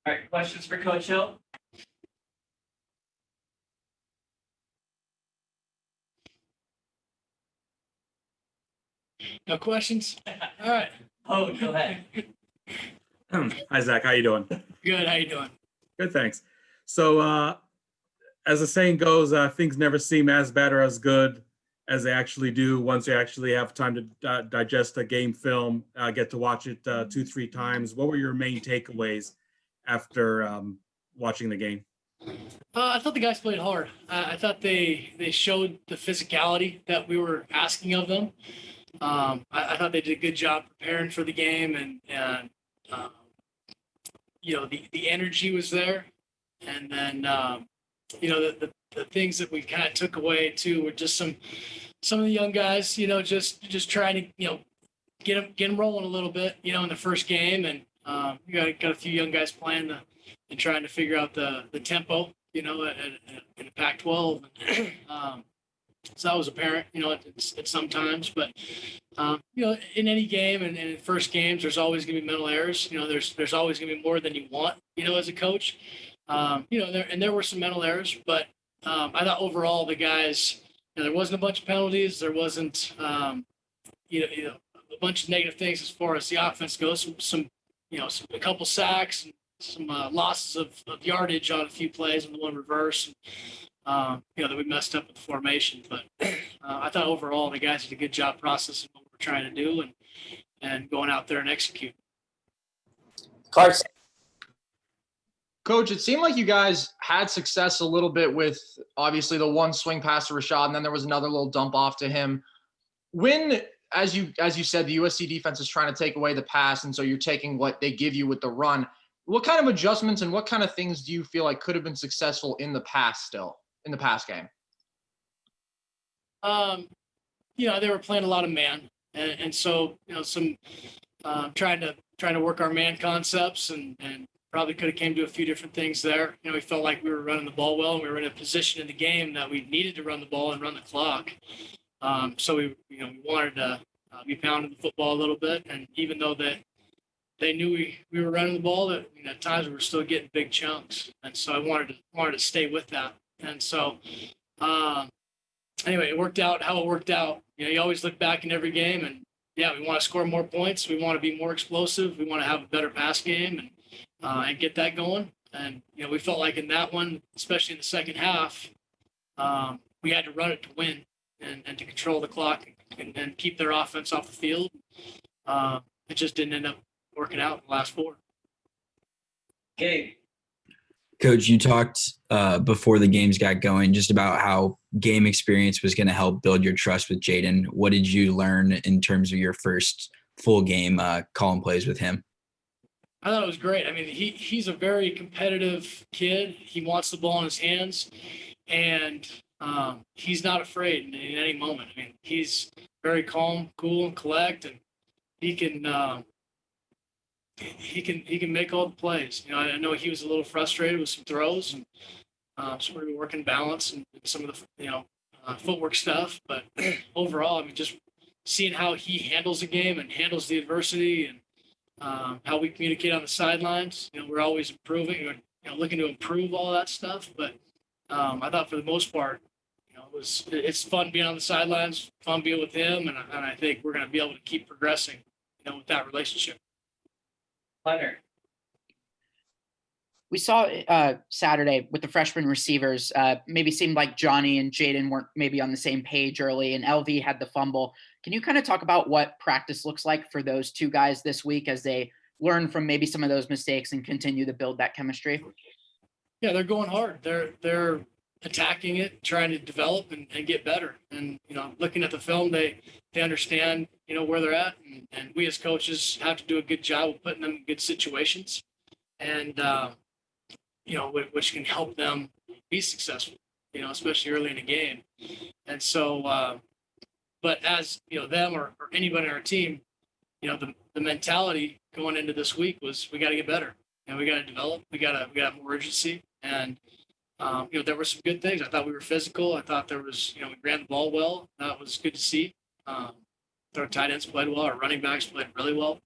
All right, questions for Coach Hill? No questions? All right. Oh, go ahead. Hi, Zach. How you doing? Good. How you doing? Good, thanks. So, as the saying goes, things never seem as bad or as good as they actually do once you actually have time to digest a game film, get to watch it 2-3 times. What were your main takeaways after watching the game? I thought the guys played hard. I thought they showed the physicality that we were asking of them. I thought they did a good job preparing for the game, and the energy was there. And then the things that we kind of took away too were just some of the young guys, just trying to get them rolling a little bit, in the first game, and we got a few young guys playing and trying to figure out the tempo, in the Pac-12. So that was apparent, at sometimes, but in any game and in first games, there's always going to be mental errors. There's always going to be more than you want, as a coach. There were some mental errors, but I thought overall the guys, there wasn't a bunch of penalties. There wasn't, a bunch of negative things as far as the offense goes. A couple sacks and some losses of yardage on a few plays and the one reverse. That we messed up with the formation. But I thought overall the guys did a good job processing what we're trying to do and going out there and execute. Carson. Coach, it seemed like you guys had success a little bit with obviously the one swing pass to Rashad, and then there was another little dump off to him. When, as you said, the USC defense is trying to take away the pass, and so you're taking what they give you with the run. What kind of adjustments and what kind of things do you feel like could have been successful in the pass game? They were playing a lot of man, and so some trying to work our man concepts and probably could have came to a few different things there. We felt like we were running the ball well, and we were in a position in the game that we needed to run the ball and run the clock. So we wanted to be pounding the football a little bit, and even though that they knew we were running the ball, that at times we were still getting big chunks, and so I wanted to stay with that. And so anyway, it worked out how it worked out. You always look back in every game, and we want to score more points. We want to be more explosive. We want to have a better pass game and get that going. And we felt like in that one, especially in the second half, we had to run it to win and to control the clock and keep their offense off the field. It just didn't end up working out in the last four. Gabe. Coach, you talked before the games got going just about how game experience was going to help build your trust with Jaden. What did you learn in terms of your first full game calling plays with him? I thought it was great. I mean, he's a very competitive kid. He wants the ball in his hands, and he's not afraid in any moment. I mean, he's very calm, cool, and collect, and he can make all the plays. I know he was a little frustrated with some throws, and so we were working balance and some of the footwork stuff. But overall, I mean, just seeing how he handles the game and handles the adversity, and how we communicate on the sidelines. We're always improving, looking to improve all that stuff. But I thought for the most part, it's fun being on the sidelines, fun being with him, and I think we're going to be able to keep progressing, with that relationship. Hunter. We saw Saturday with the freshman receivers, maybe seemed like Johnny and Jaden weren't maybe on the same page early, and LV had the fumble. Can you kind of talk about what practice looks like for those two guys this week as they learn from maybe some of those mistakes and continue to build that chemistry? Yeah, they're going hard. They're attacking it, trying to develop and get better. And, looking at the film, they understand, where they're at. And we as coaches have to do a good job of putting them in good situations. And, which can help them be successful, especially early in the game. And so, but as, them or anybody on our team, the mentality going into this week was we got to get better and we got to develop. We got to have more urgency. And, there were some good things. I thought we were physical. I thought there was, we ran the ball well. That was good to see. Our tight ends played well. Our running backs played really well.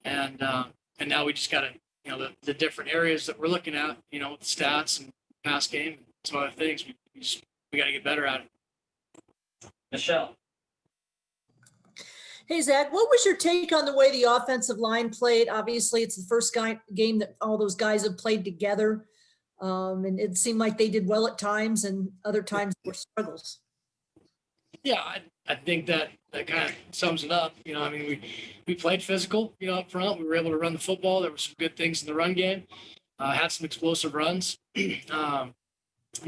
And now we just got to the different areas that we're looking at, with stats and pass game and some other things. We got to get better at it. Michelle. Hey, Zach, what was your take on the way the offensive line played? Obviously, it's the first game that all those guys have played together. And it seemed like they did well at times and other times were struggles. Yeah, I think that kind of sums it up. We played physical, up front. We were able to run the football. There were some good things in the run game. Had some explosive runs. In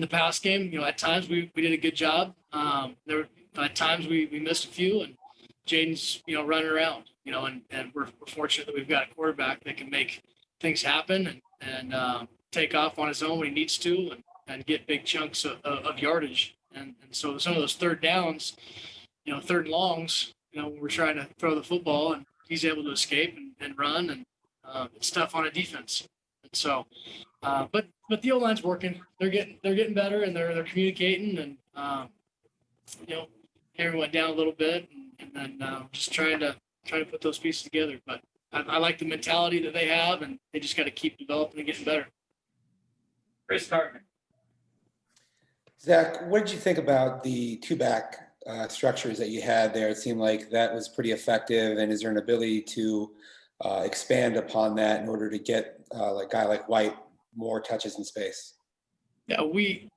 the pass game, at times we did a good job. There were at times we missed a few, and Jaden's, running around, and we're fortunate that we've got a quarterback that can make things happen and take off on his own when he needs to and get big chunks of yardage. And so some of those third downs, third and longs, we're trying to throw the football and he's able to escape and run, and it's tough on a defense. And so, but the O-line's working. They're getting better and they're communicating, and Henry went down a little bit, and then just trying to put those pieces together. But I like the mentality that they have, and they just got to keep developing and getting better. Chris Cartman. Zach, what did you think about the two-back structures that you had there? It seemed like that was pretty effective. And is there an ability to expand upon that in order to get a guy like White more touches in space? Yeah, we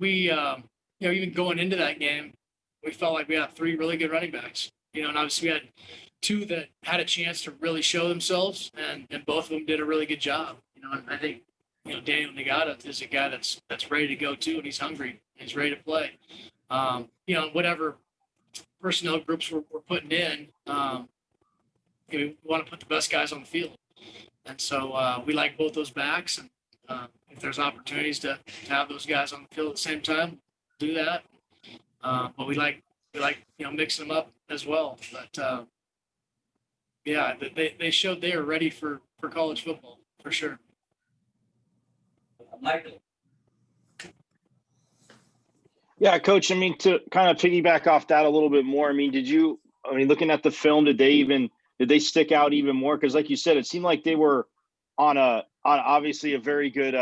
even going into that game, we felt like we had three really good running backs. And obviously we had two that had a chance to really show themselves, and both of them did a really good job. And I think Daniel Nagata is a guy that's ready to go too, and he's hungry. He's ready to play. Whatever personnel groups we're putting in, we want to put the best guys on the field. And so we like both those backs. And if there's opportunities to have those guys on the field at the same time, do that. But we like mixing them up as well. But they showed they are ready for college football for sure. Michael. Yeah, Coach, to kind of piggyback off that a little bit more, looking at the film, did they stick out even more? Because like you said, it seemed like they were on obviously a very good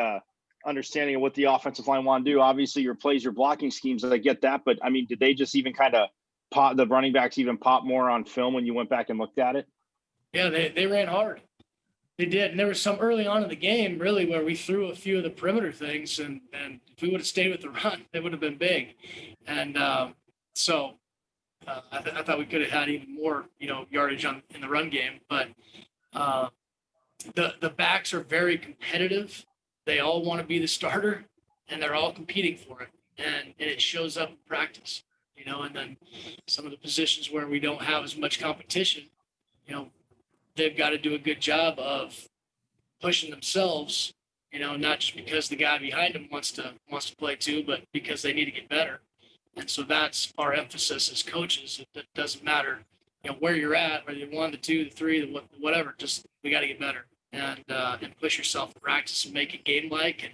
understanding of what the offensive line want to do. Obviously your plays, your blocking schemes, I get that. But did they just even kind of pop, the running backs even pop more on film when you went back and looked at it? Yeah, they ran hard. They did. And there was some early on in the game, really, where we threw a few of the perimeter things, and if we would have stayed with the run, they would have been big. And so I thought we could have had even more, yardage in the run game. But the backs are very competitive. They all want to be the starter, and they're all competing for it. And it shows up in practice, and then some of the positions where we don't have as much competition, they've got to do a good job of pushing themselves, not just because the guy behind them wants to play too, but because they need to get better. And so that's our emphasis as coaches. It doesn't matter, where you're at, whether you're 1, the 2, the 3, the whatever. Just we got to get better and push yourself in practice and make it game-like.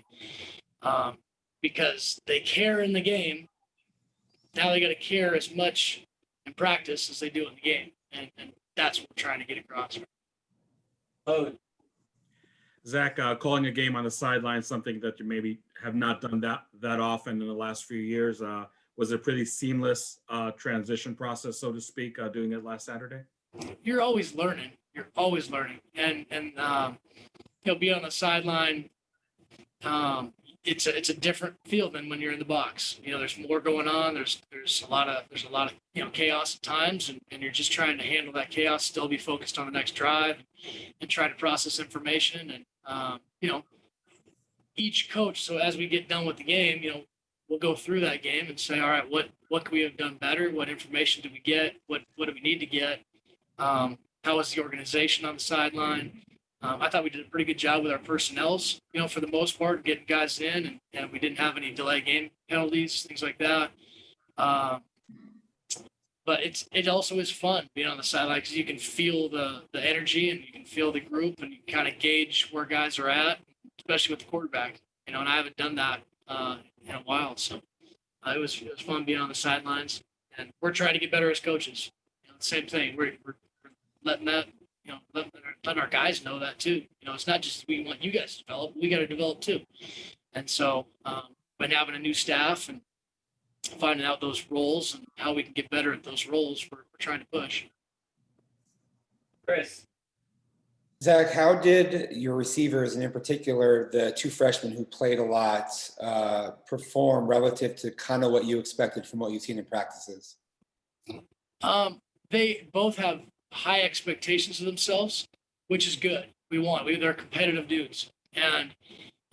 And because they care in the game, now they got to care as much in practice as they do in the game, and that's what we're trying to get across. Oh, Zach, calling a game on the sideline, something that you maybe have not done that often in the last few years. Was it a pretty seamless transition process, so to speak, doing it last Saturday? You're always learning. And being on the sideline, it's a different feel than when you're in the box. There's more going on. There's a lot of chaos at times, and you're just trying to handle that chaos, still be focused on the next drive, and try to process information. And each coach. So as we get done with the game, we'll go through that game and say, all right, what could we have done better? What information did we get? What do we need to get? How was the organization on the sideline? I thought we did a pretty good job with our personnels, for the most part, getting guys in, and we didn't have any delay game penalties, things like that. But it also is fun being on the sideline because you can feel the energy and you can feel the group and you kind of gauge where guys are at, especially with the quarterback. And I haven't done that in a while, so it was fun being on the sidelines. And we're trying to get better as coaches. Same thing. We're letting that letting our guys know that too. It's not just we want you guys to develop, we got to develop too. And so, by having a new staff and finding out those roles and how we can get better at those roles, we're trying to push. Chris. Zach, how did your receivers, and in particular the two freshmen who played a lot, perform relative to kind of what you expected from what you've seen in practices? They both have high expectations of themselves, which is good. They're competitive dudes. And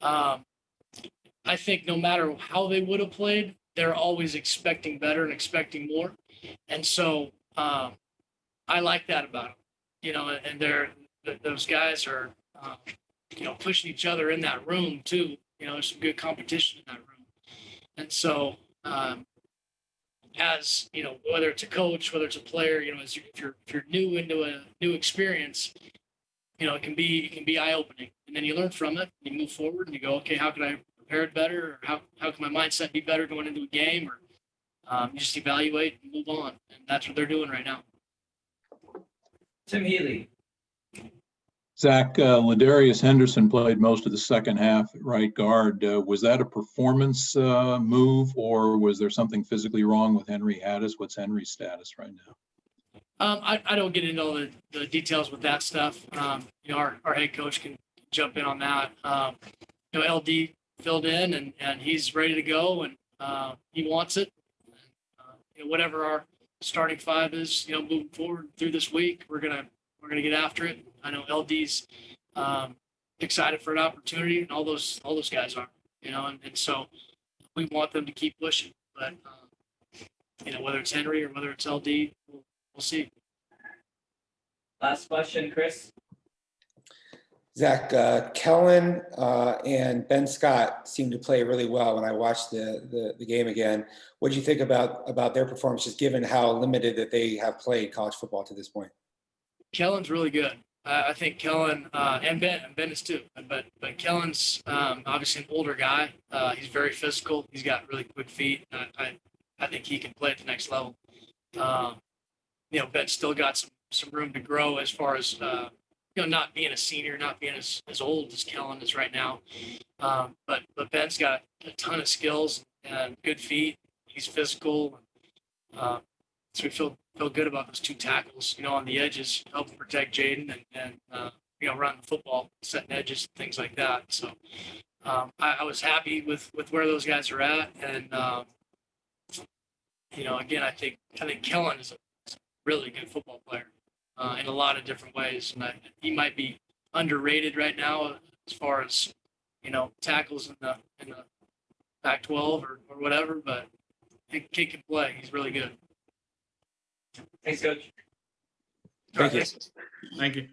I think no matter how they would have played, they're always expecting better and expecting more. And so I like that about them, and those guys are, pushing each other in that room too. There's some good competition in that room. And so, as whether it's a coach, whether it's a player, if you're new into a new experience, it can be eye opening, and then you learn from it. You move forward and you go, okay, how can I prepare it better, or how can my mindset be better going into a game, or you just evaluate and move on, and that's what they're doing right now. Tim Healy. Zach, Ladarius Henderson played most of the second half at right guard. Was that a performance move, or was there something physically wrong with Henry Haddis? What's Henry's status right now? I don't get into all the details with that stuff. Our head coach can jump in on that. LD filled in and he's ready to go, and he wants it. Whatever our starting five is, moving forward through this week, we're gonna get after it. I know LD's excited for an opportunity, and all those guys are, and so we want them to keep pushing. But whether it's Henry or whether it's LD, we'll see. Last question, Chris. Zach, Kellen and Ben Scott seemed to play really well when I watched the game again. What did you think about their performances, given how limited that they have played college football to this point? Kellen's really good. I think Kellen and Ben is too. But Kellen's obviously an older guy. He's very physical. He's got really quick feet. I think he can play at the next level. Ben's still got some room to grow as far as not being a senior, not being as old as Kellen is right now. But Ben's got a ton of skills and good feet. He's physical. So we feel good about those two tackles, on the edges, helping protect Jaden and run the football, setting edges, and things like that. So I was happy with where those guys are at. And, again, I think Kellen is a really good football player in a lot of different ways. And he might be underrated right now as far as, tackles in the Pac-12 or whatever, but he can play. He's really good. Thanks, Coach. Thank you. Thank you.